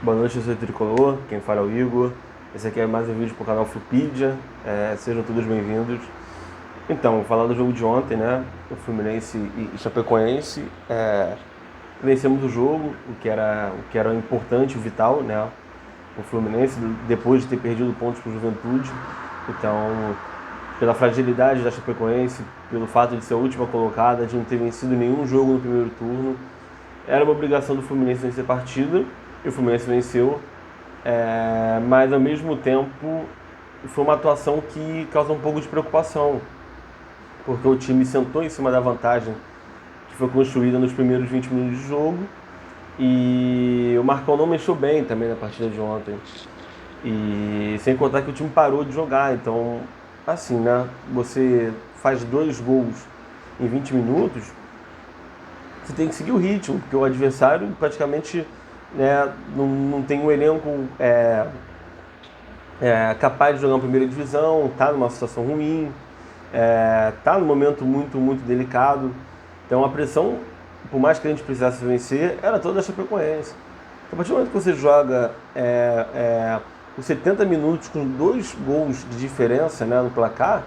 Boa noite, eu sou o Tricolor, quem fala é o Igor. Esse aqui é mais um vídeo pro canal Flupedia, sejam todos bem-vindos. Então, vou falar do jogo de ontem, né? O Fluminense e Chapecoense. Vencemos o jogo, o que era importante, o vital, né? O Fluminense, depois de ter perdido pontos para o Juventude. Então, pela fragilidade da Chapecoense, pelo fato de ser a última colocada, de não ter vencido nenhum jogo no primeiro turno, era uma obrigação do Fluminense vencer a partida, e o Fluminense venceu. Mas ao mesmo tempo foi uma atuação que causa um pouco de preocupação, porque o time sentou em cima da vantagem que foi construída nos primeiros 20 minutos de jogo, e o Marcão não mexeu bem também na partida de ontem. E sem contar que o time parou de jogar, então assim, né? Você faz 2 gols em 20 minutos, você tem que seguir o ritmo, porque o adversário praticamente, né, não tem um elenco capaz de jogar uma primeira divisão, está numa situação ruim, está num momento muito, muito delicado. Então a pressão, por mais que a gente precisasse vencer, era toda a Chapecoense. Então, a partir do momento que você joga os 70 minutos com 2 gols de diferença, né, no placar,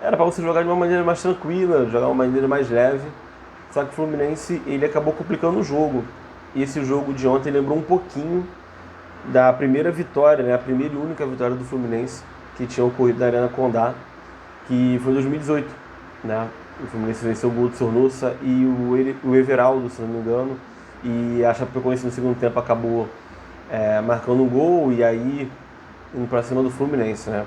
era para você jogar de uma maneira mais tranquila, jogar de uma maneira mais leve. Só que o Fluminense ele acabou complicando o jogo. E esse jogo de ontem lembrou um pouquinho da primeira vitória, né, a primeira e única vitória do Fluminense que tinha ocorrido na Arena Condá, que foi em 2018, né? O Fluminense venceu o gol do Sornosa e o Everaldo, se não me engano, e a Chapecoense no segundo tempo acabou marcando um gol e aí indo para cima do Fluminense, né?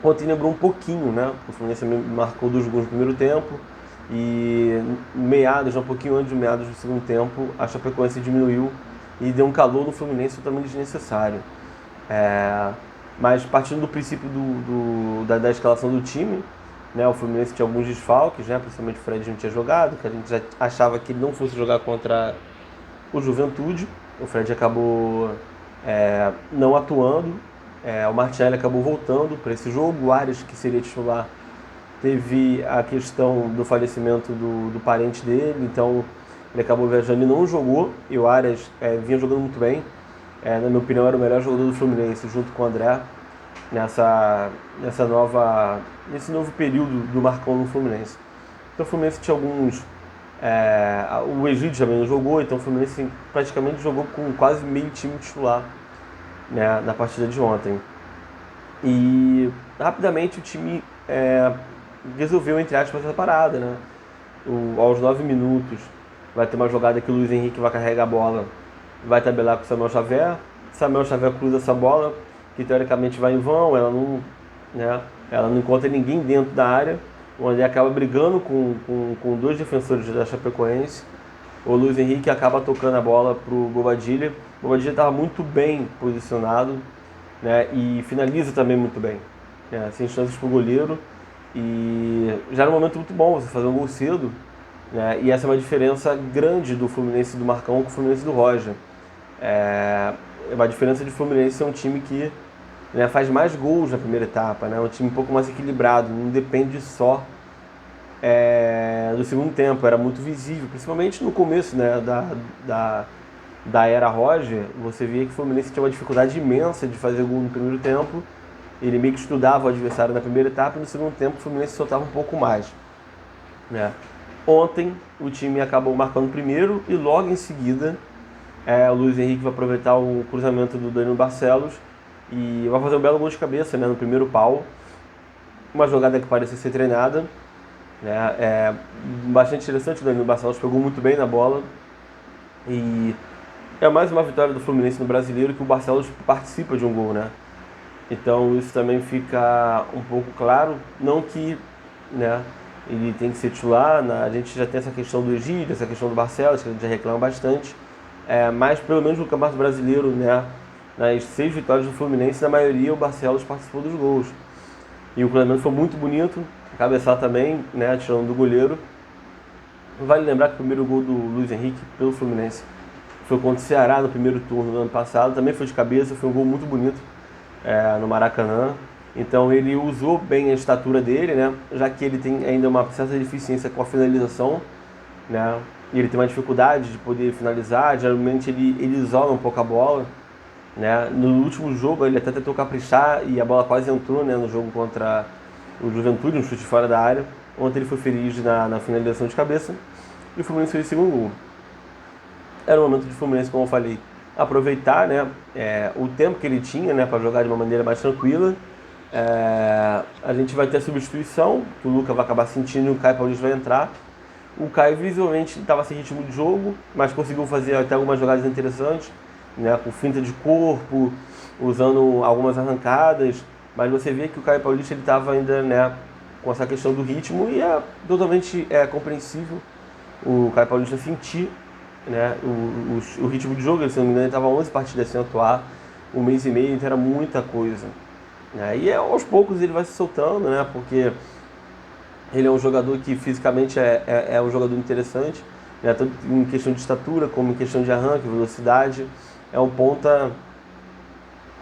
Ontem lembrou um pouquinho, né? O Fluminense marcou 2 gols no primeiro tempo e um pouquinho antes de meados do segundo tempo, a Chapecoense diminuiu e deu um calor no Fluminense totalmente desnecessário. É, mas partindo do princípio da escalação do time, né, o Fluminense tinha alguns desfalques, né, principalmente o Fred não tinha jogado, que a gente já achava que ele não fosse jogar contra o Juventude. O Fred acabou não atuando, o Martinelli acabou voltando para esse jogo, o Arias, que seria titular, teve a questão do falecimento do parente dele, então ele acabou viajando e não jogou, e o Arias vinha jogando muito bem. Na minha opinião, era o melhor jogador do Fluminense, junto com o André, nessa, nesse novo período do Marcão no Fluminense. Então o Fluminense tinha alguns. O Egídio também não jogou, então o Fluminense praticamente jogou com quase meio time titular, né, na partida de ontem. E rapidamente o time resolveu, entre aspas, essa parada, né? Aos 9 minutos vai ter uma jogada que o Luiz Henrique vai carregar a bola, vai tabelar com o Samuel Xavier. Samuel Xavier cruza essa bola, que teoricamente vai em vão, ela não encontra ninguém dentro da área. O André acaba brigando com 2 defensores da Chapecoense. O Luiz Henrique acaba tocando a bola para o Bobadilha. O Bobadilha estava muito bem posicionado, né, e finaliza também muito bem, né, sem chances para o goleiro. E já era um momento muito bom você fazer um gol cedo, né, e essa é uma diferença grande do Fluminense do Marcão com o Fluminense do Roger. É uma diferença de Fluminense ser um time que, né, faz mais gols na primeira etapa, né, um time um pouco mais equilibrado, não depende só do segundo tempo, era muito visível, principalmente no começo, né, da era Roger. Você via que o Fluminense tinha uma dificuldade imensa de fazer gol no primeiro tempo, ele meio que estudava o adversário na primeira etapa, e no segundo tempo o Fluminense soltava um pouco mais, né. Ontem o time acabou marcando primeiro e logo em seguida o Luiz Henrique vai aproveitar o cruzamento do Danilo Barcelos e vai fazer um belo gol de cabeça, né, no primeiro pau. Uma jogada que parecia ser treinada, né, bastante interessante. O Danilo Barcelos pegou muito bem na bola e é mais uma vitória do Fluminense no Brasileiro, que o Barcelos participa de um gol, né? Então isso também fica um pouco claro, não que, né, ele tem que ser titular, né? A gente já tem essa questão do Egídio, essa questão do Barcelos, que a gente já reclama bastante, mas pelo menos no Campeonato Brasileiro, né, nas 6 vitórias do Fluminense, na maioria o Barcelos participou dos gols. E o cruzamento foi muito bonito, cabeçar também, né, tirando do goleiro. Vale lembrar que o primeiro gol do Luiz Henrique pelo Fluminense foi contra o Ceará no primeiro turno do ano passado, também foi de cabeça, foi um gol muito bonito no Maracanã. Então ele usou bem a estatura dele, né, já que ele tem ainda uma certa deficiência com a finalização, né, e ele tem uma dificuldade de poder finalizar, geralmente ele isola um pouco a bola, né? No último jogo ele até tentou caprichar e a bola quase entrou, né, no jogo contra o Juventude, um chute fora da área. Ontem ele foi feliz na finalização de cabeça e o Fluminense fez o segundo gol. Era o momento de Fluminense, como eu falei, aproveitar, né, o tempo que ele tinha, né, para jogar de uma maneira mais tranquila. A gente vai ter a substituição, que o Lucas vai acabar sentindo e o Caio Paulista vai entrar. O Caio visivelmente estava sem ritmo de jogo, mas conseguiu fazer até algumas jogadas interessantes, né, com finta de corpo, usando algumas arrancadas, mas você vê que o Caio Paulista estava ainda, né, com essa questão do ritmo e é totalmente compreensível o Caio Paulista sentir, né, o ritmo de jogo. Ele, se não me engano, ele estava 11 partidas sem atuar, um mês e meio, então era muita coisa. E aos poucos ele vai se soltando, né, porque ele é um jogador que fisicamente é um jogador interessante, né, tanto em questão de estatura como em questão de arranque, velocidade. É um ponta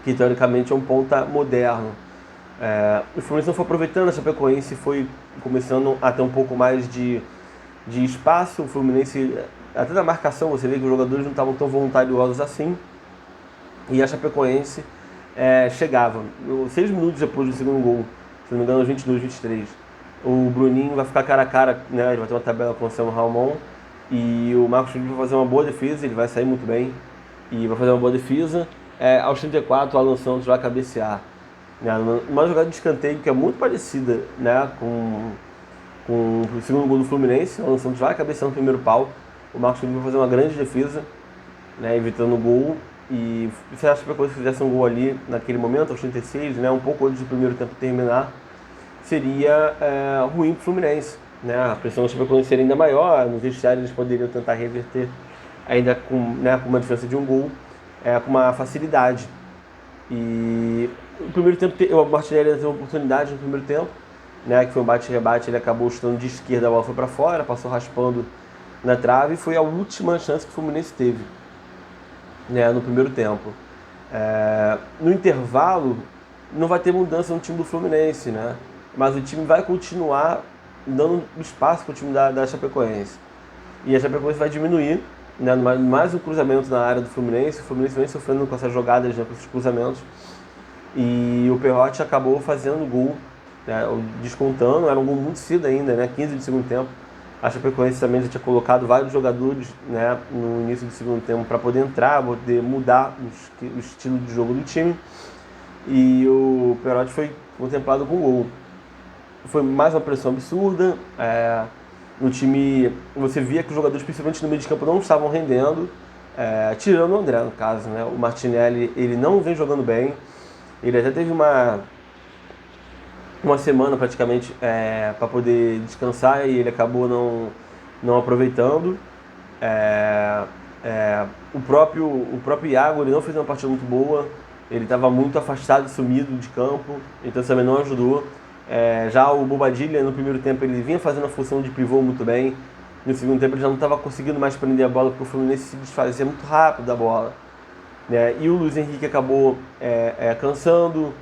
que teoricamente é um ponta moderno. O Fluminense não foi aproveitando, a Chapecoense foi começando a ter um pouco mais de espaço. O Fluminense, até na marcação, você vê que os jogadores não estavam tão voluntariosos assim. E a Chapecoense chegava. 6 minutos depois do segundo gol, se não me engano, 22, 23. O Bruninho vai ficar cara a cara, né? Ele vai ter uma tabela com o Samuel Ramon. E o Marcos Felipe vai fazer uma boa defesa, ele vai sair muito bem. E vai fazer uma boa defesa. Aos 34, o Alan Santos vai cabecear. Uma jogada de escanteio que é muito parecida, né, com o segundo gol do Fluminense. O Alan Santos vai cabecear no primeiro pau. O Marcos Felipe vai fazer uma grande defesa, né, evitando o gol. E você acha que a coisa que fizesse um gol ali naquele momento, aos 36, né, um pouco antes do primeiro tempo terminar, seria ruim para o Fluminense, né? A pressão da Chapecoense seria ainda maior, nos vestiários eles poderiam tentar reverter ainda com uma diferença de um gol, com uma facilidade. E o primeiro tempo, o Martinelli teve uma oportunidade no primeiro tempo, né, que foi um bate-rebate, ele acabou chutando de esquerda, a bola foi para fora, passou raspando na trave e foi a última chance que o Fluminense teve, né, no primeiro tempo. No intervalo, não vai ter mudança no time do Fluminense, né? Mas o time vai continuar dando espaço para o time da Chapecoense. E a Chapecoense vai diminuir, né, mais um cruzamento na área do Fluminense. O Fluminense vem sofrendo com essas jogadas, né, com esses cruzamentos. E o Perrotti acabou fazendo gol, né, descontando. Era um gol muito cedo ainda, né, 15 de segundo tempo. A Chapecoense também já tinha colocado vários jogadores, né, no início do segundo tempo para poder entrar, poder mudar o estilo de jogo do time. E o Perrotti foi contemplado com gol. Foi mais uma pressão absurda. No time, você via que os jogadores, principalmente no meio de campo, não estavam rendendo, tirando o André, no caso, né? O Martinelli, ele não vem jogando bem. Ele até teve uma semana praticamente para poder descansar e ele acabou não aproveitando. O próprio Iago, ele não fez uma partida muito boa. Ele estava muito afastado e sumido de campo, então isso também não ajudou. Já o Bobadilla, no primeiro tempo, ele vinha fazendo a função de pivô muito bem. No segundo tempo, ele já não estava conseguindo mais prender a bola, porque o Fluminense se desfazia muito rápido da bola, né? E o Luiz Henrique acabou cansando.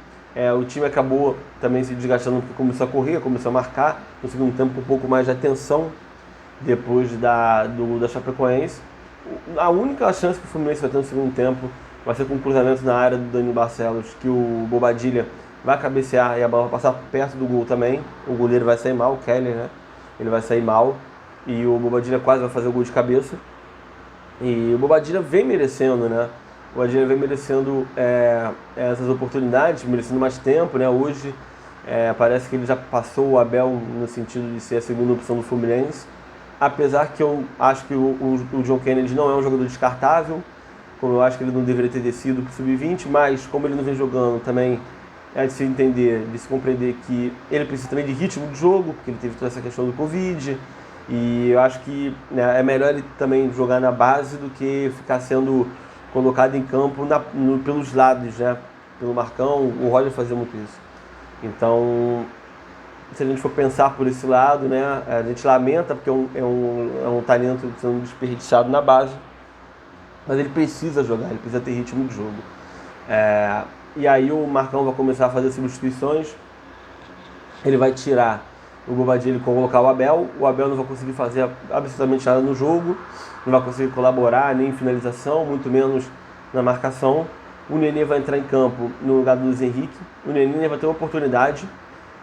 O time acabou também se desgastando, porque começou a correr, começou a marcar. No segundo tempo, com um pouco mais de atenção, depois da Chapecoense. A única chance que o Fluminense vai ter no segundo tempo vai ser com um cruzamento na área do Danilo Barcelos, que o Bobadilla vai cabecear e a bola vai passar perto do gol também. O goleiro vai sair mal, o Keller, né? Ele vai sair mal e o Bobadilla quase vai fazer o gol de cabeça. E o Bobadilla vem merecendo, né? O Bobadilla vem merecendo essas oportunidades, merecendo mais tempo, né? Hoje parece que ele já passou o Abel no sentido de ser a segunda opção do Fluminense. Apesar que eu acho que o John Kennedy não é um jogador descartável, como eu acho que ele não deveria ter descido para o Sub-20, mas como ele não vem jogando também, é de se entender, de se compreender que ele precisa também de ritmo de jogo, porque ele teve toda essa questão do Covid, e eu acho que, né, é melhor ele também jogar na base do que ficar sendo colocado em campo pelos lados, né, pelo Marcão. O Roger fazia muito isso. Então, se a gente for pensar por esse lado, né, a gente lamenta porque é um talento sendo desperdiçado na base, mas ele precisa jogar, ele precisa ter ritmo de jogo. E aí o Marcão vai começar a fazer substituições. Ele vai tirar o Bobadilla colocar o Abel não vai conseguir fazer absolutamente nada no jogo, não vai conseguir colaborar nem em finalização, muito menos na marcação. O Nenê vai entrar em campo no lugar do Luiz Henrique. O Nenê vai ter uma oportunidade,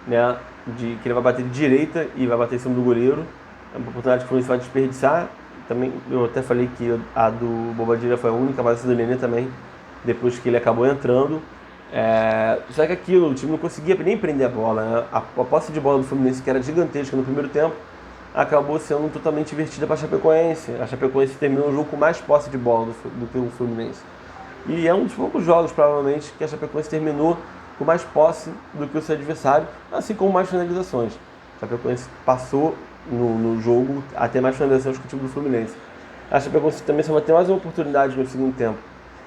né, de que ele vai bater de direita e vai bater em cima do goleiro. É uma oportunidade que o Fluminense vai desperdiçar. Também, eu até falei que a do Bobadilla foi a única, mas a do Nenê também, depois que ele acabou entrando. Só que aquilo, o time não conseguia nem prender a bola, né? A posse de bola do Fluminense, que era gigantesca no primeiro tempo, acabou sendo totalmente invertida para a Chapecoense. A Chapecoense terminou o jogo com mais posse de bola do que o Fluminense. E é um dos poucos jogos, provavelmente, que a Chapecoense terminou com mais posse do que o seu adversário, assim como mais finalizações. A Chapecoense passou no jogo a ter mais finalizações que o time do Fluminense. A Chapecoense também só vai ter mais uma oportunidade no segundo tempo,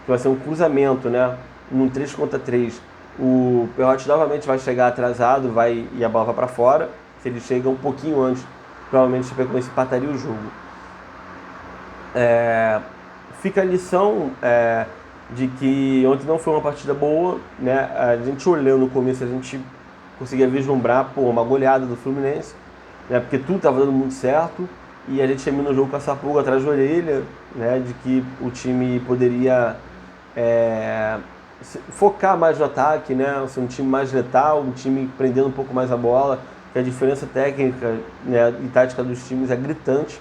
que vai ser um cruzamento, né? Num 3 contra 3. O Perrotti novamente vai chegar atrasado, e a bola vai para fora. Se ele chega um pouquinho antes, provavelmente a Chapecoense empataria o jogo. Fica a lição de que ontem não foi uma partida boa, né? A gente olhando no começo, a gente conseguia vislumbrar uma goleada do Fluminense, né? Porque tudo estava dando muito certo e a gente termina o jogo com essa pulga atrás da orelha, né? De que o time poderia focar mais no ataque, né? Ser um time mais letal, um time prendendo um pouco mais a bola, que a diferença técnica, né, e tática dos times é gritante.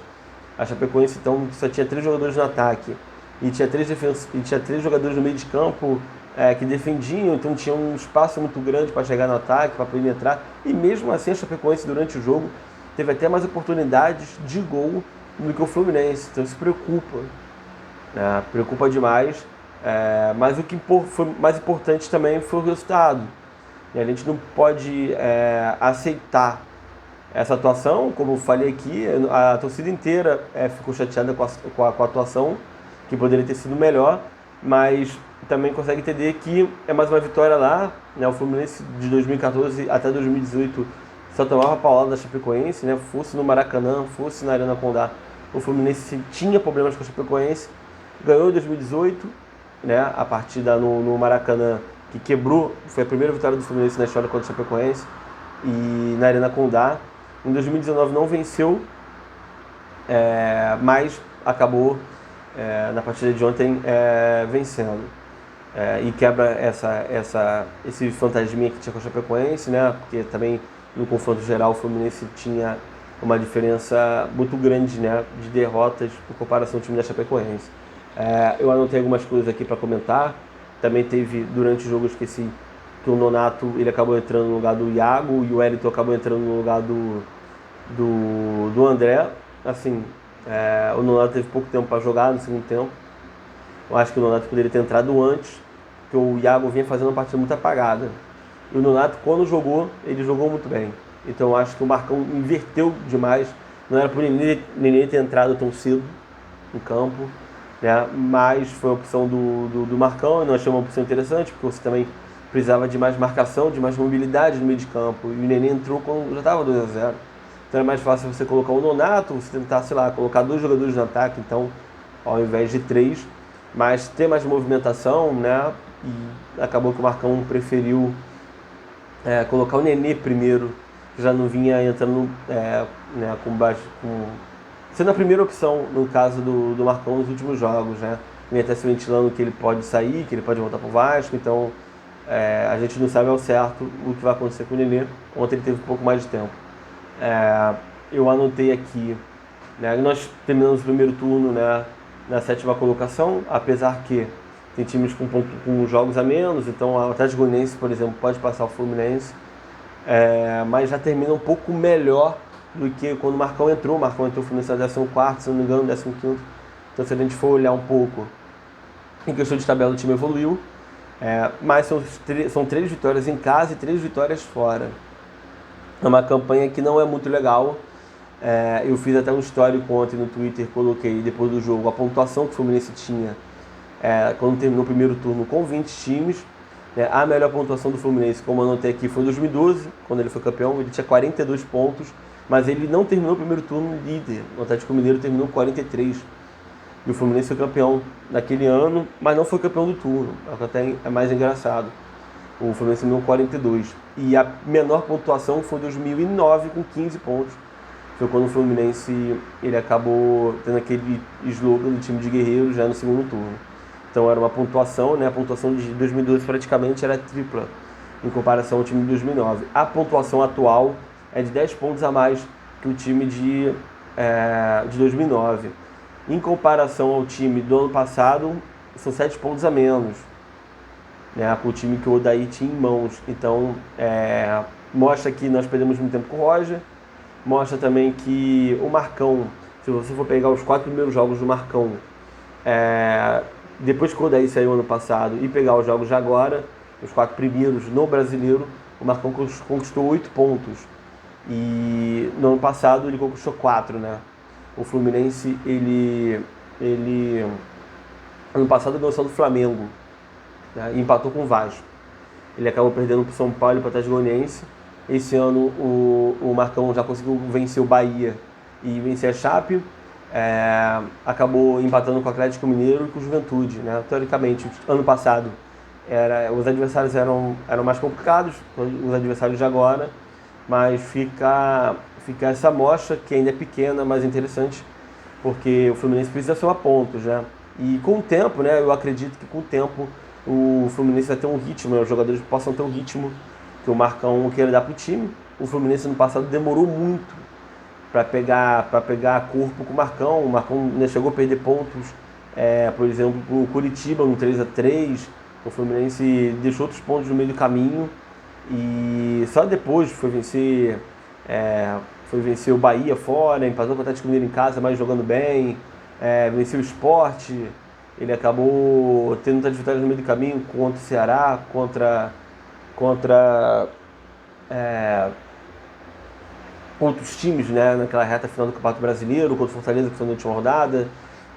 A Chapecoense então só tinha 3 jogadores no ataque e tinha 3 jogadores no meio de campo que defendiam, então tinha um espaço muito grande para chegar no ataque, para penetrar, e mesmo assim a Chapecoense durante o jogo teve até mais oportunidades de gol do que o Fluminense, então isso preocupa, né? Preocupa demais, mas o que foi mais importante também foi o resultado, e a gente não pode aceitar essa atuação. Como eu falei aqui, a torcida inteira ficou chateada com a atuação, que poderia ter sido melhor, mas também consegue entender que é mais uma vitória lá, né? O Fluminense de 2014 até 2018 só tomava paulada da Chapecoense, né? Fosse no Maracanã, fosse na Arena Condá, o Fluminense tinha problemas com a Chapecoense, ganhou em 2018, né? A partida no Maracanã, que quebrou, foi a primeira vitória do Fluminense na história contra a Chapecoense, e na Arena Condá. Em 2019 não venceu, mas acabou na partida de ontem vencendo. E quebra esse fantasminha que tinha com a Chapecoense, né? Porque também no confronto geral o Fluminense tinha uma diferença muito grande, né, de derrotas em comparação ao time da Chapecoense. Eu anotei algumas coisas aqui para comentar. Também teve, durante o jogo, eu esqueci que o Nonato ele acabou entrando no lugar do Iago e o Wellington acabou entrando no lugar do André. Assim, o Nonato teve pouco tempo para jogar no segundo tempo. Eu acho que o Nonato poderia ter entrado antes, porque o Iago vinha fazendo uma partida muito apagada. E o Nonato, quando jogou, ele jogou muito bem. Então eu acho que o Marcão inverteu demais. Não era para o Nenê ter entrado tão cedo no campo, né? Mas foi a opção do Marcão, e nós achamos uma opção interessante, porque você também precisava de mais marcação, de mais mobilidade no meio de campo. E o Nenê entrou quando já estava 2-0. Então é mais fácil você colocar o Nonato, você tentar, sei lá, colocar 2 jogadores no ataque, então, ao invés de 3, mas ter mais movimentação, né? E acabou que o Marcão preferiu colocar o Nenê primeiro, que já não vinha entrando né, sendo a primeira opção no caso do Marcão nos últimos jogos, né? Ele até se ventilando que ele pode sair, que ele pode voltar para o Vasco, então a gente não sabe ao certo o que vai acontecer com o Nenê. Ontem ele teve um pouco mais de tempo. Eu anotei aqui, né, nós terminamos o primeiro turno, né, na 7ª colocação, apesar que tem times com jogos a menos, então o Atlético Goianiense, por exemplo, pode passar o Fluminense, mas já termina um pouco melhor do que quando o Marcão entrou. O Marcão entrou, o Fluminense era 14º, se não me engano, 15º. Então se a gente for olhar um pouco, em questão de tabela o time evoluiu, mas são 3 vitórias em casa e 3 vitórias fora. É uma campanha que não é muito legal. Eu fiz até um histórico ontem no Twitter, coloquei depois do jogo a pontuação que o Fluminense tinha quando terminou o primeiro turno com 20 times. A melhor pontuação do Fluminense, como eu anotei aqui, foi em 2012, quando ele foi campeão. Ele tinha 42 pontos, mas ele não terminou o primeiro turno líder. O Atlético Mineiro terminou com 43. E o Fluminense foi campeão naquele ano, mas não foi campeão do turno, o que até é mais engraçado. O Fluminense terminou 42. E a menor pontuação foi em 2009 com 15 pontos. Foi quando o Fluminense ele acabou tendo aquele slogan do time de guerreiros já no segundo turno. Então era uma pontuação, né? A pontuação de 2012 praticamente era tripla em comparação ao time de 2009. A pontuação atual é de 10 pontos a mais que o time de 2009. Em comparação ao time do ano passado, são 7 pontos a menos, né, com o time que o Odair tinha em mãos. Então, mostra que nós perdemos muito tempo com o Roger, mostra também que o Marcão, se você for pegar os 4 primeiros jogos do Marcão, depois que o Odair saiu ano passado, e pegar os jogos de agora, os 4 primeiros no Brasileiro, o Marcão conquistou 8 pontos. E no ano passado ele conquistou 4, né? O Fluminense, ele ano passado ganhou só do Flamengo, né? E empatou com o Vasco. Ele acabou perdendo para o São Paulo e para o Atlético Goianiense. Esse ano o Marcão já conseguiu vencer o Bahia e vencer a Chape. Acabou empatando com o Atlético Mineiro e com o Juventude, né? Teoricamente, ano passado os adversários eram mais complicados, os adversários de agora, mas fica essa amostra que ainda é pequena, mas interessante, porque o Fluminense precisa somar pontos, né? E com o tempo, né, eu acredito que com o tempo o Fluminense vai ter um ritmo, né, os jogadores possam ter um ritmo que o Marcão queira dar para o time. O Fluminense no passado demorou muito para pegar corpo com o Marcão. O Marcão, né, chegou a perder pontos, por exemplo, para o Curitiba no 3-3. O Fluminense deixou outros pontos no meio do caminho e só depois foi vencer o Bahia fora, empatou com o Atlético Mineiro em casa, mas jogando bem, venceu o Sport. Ele acabou tendo muitas vitórias no meio do caminho contra o Ceará, contra outros times, né, naquela reta final do Campeonato Brasileiro, contra o Fortaleza, que foi na última rodada.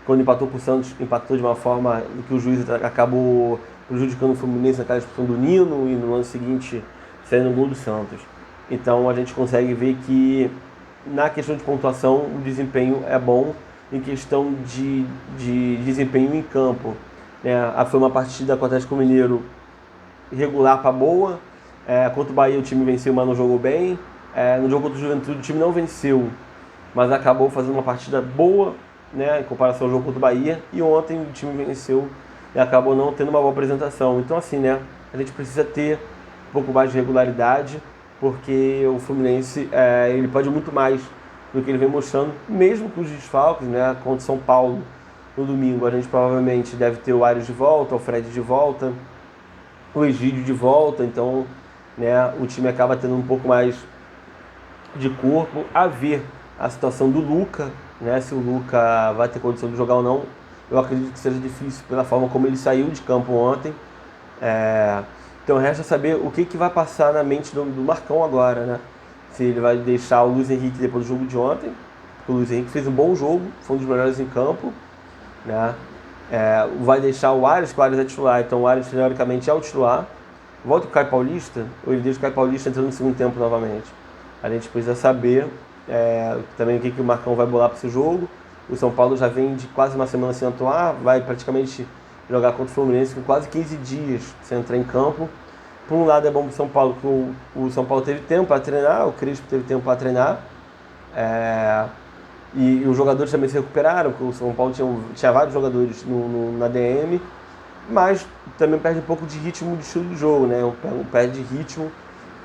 Quando empatou com o Santos, empatou de uma forma que o juiz acabou prejudicando o Fluminense naquela expulsão do Nino, e no ano seguinte saindo no gol do Santos. Então a gente consegue ver que na questão de pontuação o desempenho é bom. Em questão de desempenho em campo, né, foi uma partida com o Atlético Mineiro regular para boa. Contra o Bahia o time venceu, mas não jogou bem. No jogo contra o Juventude o time não venceu, mas acabou fazendo uma partida boa, né, em comparação ao jogo contra o Bahia. E ontem o time venceu e acabou não tendo uma boa apresentação. Então assim, né, a gente precisa ter um pouco mais de regularidade, porque o Fluminense ele pode muito mais do que ele vem mostrando, mesmo com os desfalques, né, contra o São Paulo no domingo. A gente provavelmente deve ter o Arias de volta, o Fred de volta, o Egídio de volta. Então, né, o time acaba tendo um pouco mais de corpo. A ver a situação do Luca, né, se o Luca vai ter condição de jogar ou não. Eu acredito que seja difícil pela forma como ele saiu de campo ontem. Então resta saber o que vai passar na mente do Marcão agora, né? Se ele vai deixar o Luiz Henrique depois do jogo de ontem. O Luiz Henrique fez um bom jogo, foi um dos melhores em campo, né? Vai deixar o Arias, que o Arias é titular, então o Arias teoricamente é o titular. Volta o Caio Paulista, ou ele deixa o Caio Paulista entrando no segundo tempo novamente. A gente precisa saber também o que o Marcão vai bolar para esse jogo. O São Paulo já vem de quase uma semana sem atuar, vai praticamente jogar contra o Fluminense com quase 15 dias sem entrar em campo. Por um lado é bom para o São Paulo, que o São Paulo teve tempo para treinar, o Crespo teve tempo para treinar, e os jogadores também se recuperaram, porque o São Paulo tinha vários jogadores na DM, mas também perde um pouco de ritmo de estilo de jogo, né? Perde ritmo,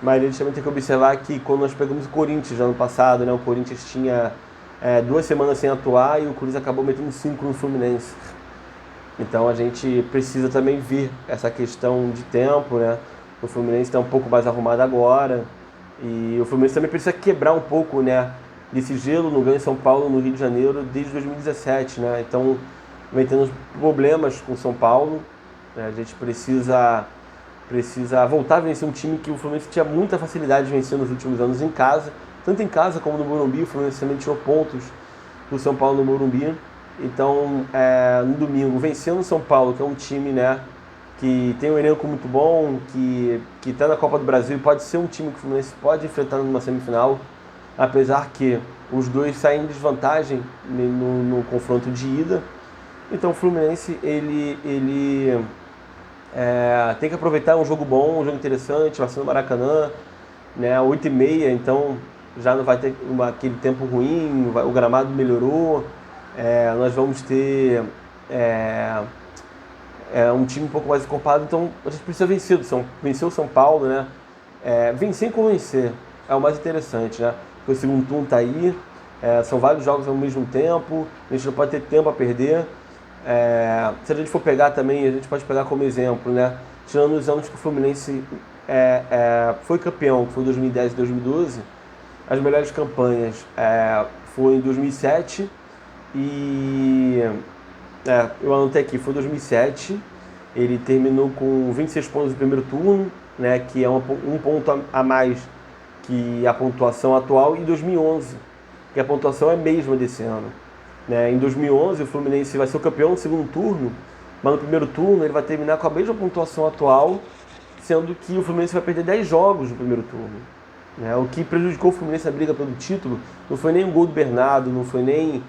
mas a gente também tem que observar que quando nós pegamos o Corinthians no ano passado, né? O Corinthians tinha 2 semanas sem atuar e o Corinthians acabou metendo 5 no Fluminense. Então a gente precisa também ver essa questão de tempo, né? O Fluminense está um pouco mais arrumado agora, e o Fluminense também precisa quebrar um pouco, né, desse gelo no Ganha São Paulo, no Rio de Janeiro, desde 2017, né? Então vem tendo problemas com o São Paulo, né? A gente precisa voltar a vencer um time que o Fluminense tinha muita facilidade de vencer nos últimos anos em casa, tanto em casa como no Morumbi. O Fluminense também tirou pontos do São Paulo no Morumbi. Então, no domingo, vencendo o São Paulo, que é um time, né, que tem um elenco muito bom, que está na Copa do Brasil e pode ser um time que o Fluminense pode enfrentar numa semifinal, apesar que os dois saem em desvantagem no confronto de ida. Então o Fluminense ele Tem que aproveitar, um jogo bom, um jogo interessante, vai ser no Maracanã, né, 8h30, então já não vai ter aquele tempo ruim, o gramado melhorou, nós vamos ter um time um pouco mais encorpado, então a gente precisa vencer o São Paulo, né? Vencer e convencer é o mais interessante, né? Porque o segundo turno está aí, são vários jogos ao mesmo tempo, a gente não pode ter tempo a perder. Se a gente for pegar também, a gente pode pegar como exemplo, né? Tirando os anos que o Fluminense foi campeão, que foi 2010 e 2012, as melhores campanhas foi em 2007 e eu anotei aqui, foi 2007, ele terminou com 26 pontos no primeiro turno, né, que é um ponto a mais que a pontuação atual, e 2011, que a pontuação é a mesma desse ano. Né? Em 2011, o Fluminense vai ser o campeão no segundo turno, mas no primeiro turno ele vai terminar com a mesma pontuação atual, sendo que o Fluminense vai perder 10 jogos no primeiro turno. Né? O que prejudicou o Fluminense na briga pelo título não foi nem o gol do Bernardo, não foi nem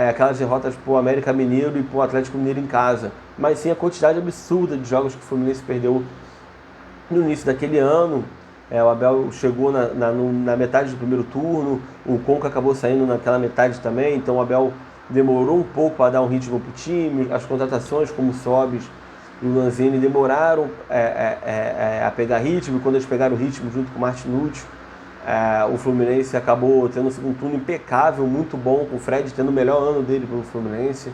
aquelas derrotas para o América Mineiro e para o Atlético Mineiro em casa, mas sim a quantidade absurda de jogos que o Fluminense perdeu no início daquele ano. O Abel chegou na metade do primeiro turno, o Conca acabou saindo naquela metade também, então o Abel demorou um pouco para dar um ritmo para o time, as contratações como o Sobis e o Lanzini demoraram a pegar ritmo, e quando eles pegaram o ritmo junto com o Martinútil, o Fluminense acabou tendo um segundo turno impecável, muito bom, com o Fred tendo o melhor ano dele pelo Fluminense.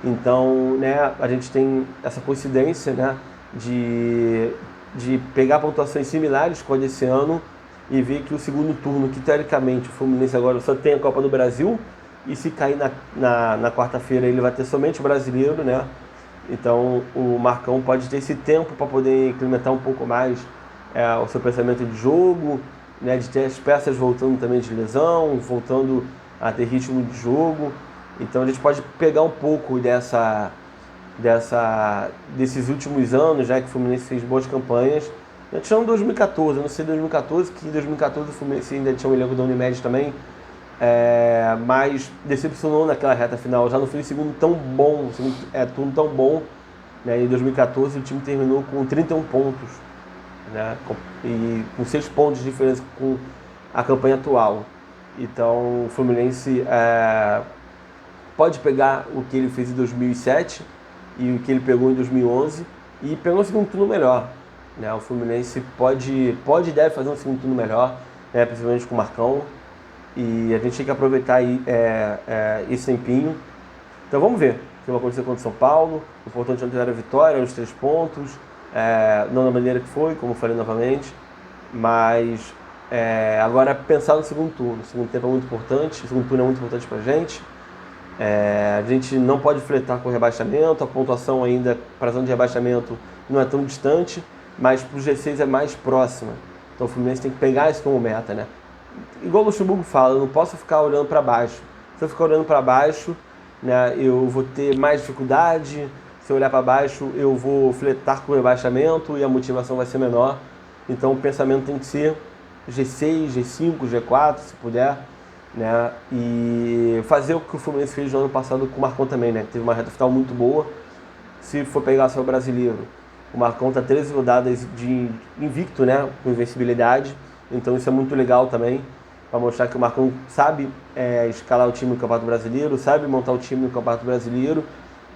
Então, né, a gente tem essa coincidência, né, de pegar pontuações similares com a desse ano e ver que o segundo turno, que teoricamente o Fluminense agora só tem a Copa do Brasil, e se cair na quarta-feira ele vai ter somente o Brasileiro, né? Então o Marcão pode ter esse tempo para poder implementar um pouco mais o seu pensamento de jogo, né? De ter as peças voltando também de lesão, voltando a ter ritmo de jogo. Então a gente pode pegar um pouco desses últimos anos, já que o Fluminense fez boas campanhas. A gente chama 2014, eu não sei 2014, que em 2014 o Fluminense ainda tinha um elenco da Unimed também, mas decepcionou naquela reta final, já não foi um segundo tão bom, turno tão bom, né? Em 2014 o time terminou com 31 pontos, né? E com 6 pontos de diferença com a campanha atual. Então o Fluminense pode pegar o que ele fez em 2007 e o que ele pegou em 2011 e pegar um segundo turno melhor, né? O Fluminense pode e deve fazer um segundo turno melhor, né? Principalmente com o Marcão, e a gente tem que aproveitar aí, esse tempinho. Então vamos ver o que vai acontecer contra o São Paulo. O importante é não ter a vitória, os 3 pontos, não da maneira que foi, como eu falei novamente, mas agora pensar no segundo turno. O segundo tempo é muito importante, o segundo turno é muito importante pra gente. A gente não pode flertar com o rebaixamento, a pontuação ainda para a zona de rebaixamento não é tão distante, mas para o G6 é mais próxima. Então o Fluminense tem que pegar isso como meta, né? Igual o Luxemburgo fala, eu não posso ficar olhando para baixo. Se eu ficar olhando para baixo, né, eu vou ter mais dificuldade. Se eu olhar para baixo, eu vou flertar com o rebaixamento e a motivação vai ser menor. Então o pensamento tem que ser G6, G5, G4, se puder, né? E fazer o que o Fluminense fez no ano passado com o Marcão também, né? Teve uma reta final muito boa. Se for pegar só o Brasileiro, o Marcão está 13 rodadas de invicto, né? Com invencibilidade. Então isso é muito legal também, para mostrar que o Marcão sabe escalar o time no Campeonato Brasileiro, sabe montar o time no Campeonato Brasileiro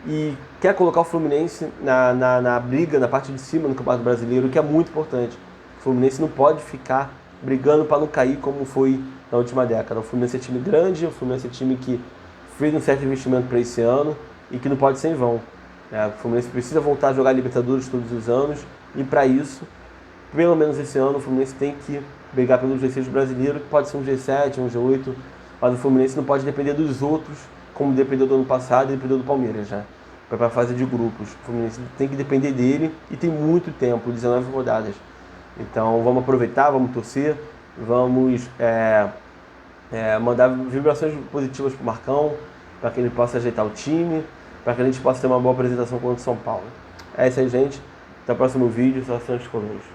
e quer colocar o Fluminense na briga, na parte de cima no Campeonato Brasileiro, que é muito importante. O Fluminense não pode ficar brigando para não cair como foi na última década. O Fluminense é time grande, o Fluminense é time que fez um certo investimento para esse ano e que não pode ser em vão. O Fluminense precisa voltar a jogar Libertadores todos os anos e para isso, pelo menos esse ano, o Fluminense tem que brigar pelo G6 brasileiro, que pode ser um G7, um G8, mas o Fluminense não pode depender dos outros, como dependeu do ano passado e dependeu do Palmeiras, né? Para a fase de grupos. O Fluminense tem que depender dele e tem muito tempo, 19 rodadas. Então vamos aproveitar, vamos torcer, vamos mandar vibrações positivas para o Marcão, para que ele possa ajeitar o time, para que a gente possa ter uma boa apresentação contra o São Paulo. É isso aí, gente. Até o próximo vídeo. Só Santos Conosco.